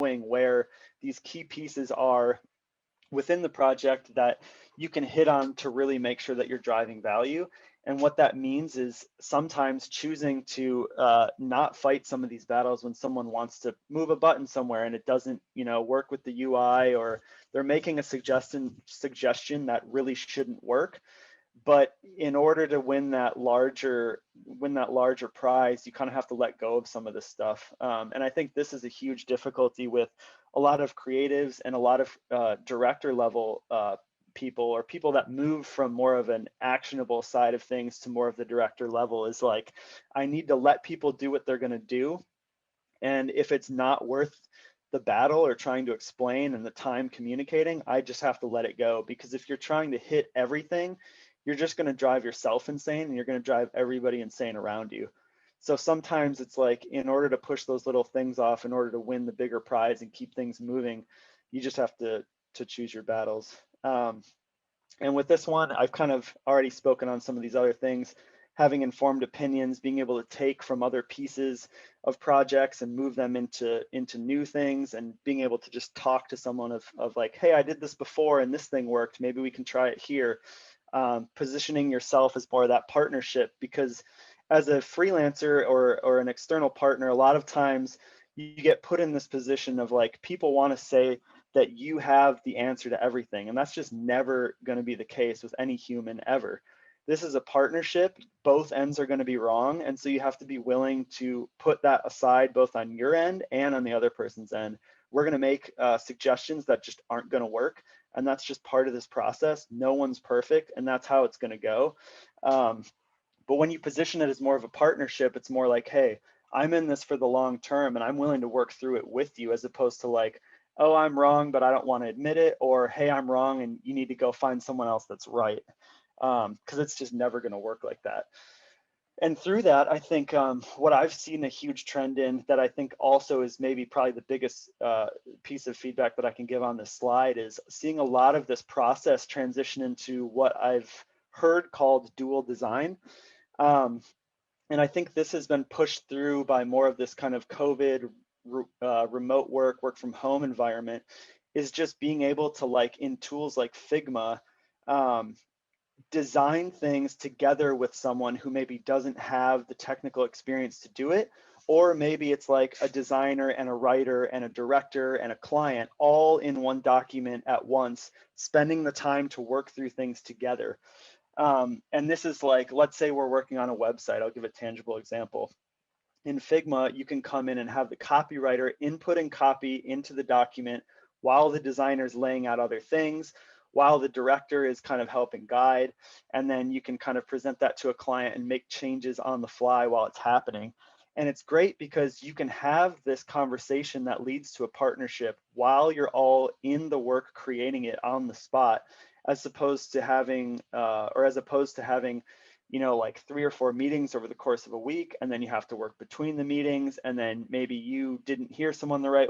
knowing where these key pieces are within the project that you can hit on to really make sure that you're driving value. And what that means is sometimes choosing to not fight some of these battles when someone wants to move a button somewhere and it doesn't, work with the UI, or they're making a suggestion that really shouldn't work. But in order to win that larger prize, you kind of have to let go of some of this stuff. And I think this is a huge difficulty with a lot of creatives and a lot of director level people, or people that move from more of an actionable side of things to more of the director level, is like, I need to let people do what they're going to do. And if it's not worth the battle or trying to explain and the time communicating, I just have to let it go. Because if you're trying to hit everything, you're just going to drive yourself insane, and you're going to drive everybody insane around you. So sometimes it's like, in order to push those little things off, in order to win the bigger prize and keep things moving, you just have to choose your battles. And with this one, I've kind of already spoken on some of these other things. Having informed opinions, being able to take from other pieces of projects and move them into new things, and being able to just talk to someone of like, hey, I did this before and this thing worked, maybe we can try it here. Positioning yourself as more of that partnership, because as a freelancer or an external partner, a lot of times you get put in this position of like, people want to say that you have the answer to everything, and that's just never going to be the case with any human ever. This is a partnership. Both ends are going to be wrong, and so you have to be willing to put that aside, both on your end and on the other person's end. We're going to make suggestions that just aren't going to work, and that's just part of this process. No one's perfect, and that's how it's going to go. But when you position it as more of a partnership, it's more like, hey, I'm in this for the long term, and I'm willing to work through it with you, as opposed to like, oh, I'm wrong, but I don't want to admit it, or hey, I'm wrong, and you need to go find someone else that's right. Because it's just never going to work like that. And through that, I think what I've seen a huge trend in, that I think also is maybe probably the biggest piece of feedback that I can give on this slide, is seeing a lot of this process transition into what I've heard called dual design. And I think this has been pushed through by more of this kind of COVID remote work from home environment, is just being able to, like, in tools like Figma, design things together with someone who maybe doesn't have the technical experience to do it. Or maybe it's like a designer and a writer and a director and a client all in one document at once, spending the time to work through things together. And this is like, let's say we're working on a website. I'll give a tangible example. In Figma, you can come in and have the copywriter inputting copy into the document while the designer's laying out other things, while the director is kind of helping guide. And then you can kind of present that to a client and make changes on the fly while it's happening. And it's great because you can have this conversation that leads to a partnership while you're all in the work creating it on the spot, as opposed to having like 3 or 4 meetings over the course of a week, and then you have to work between the meetings, and then maybe you didn't hear someone the right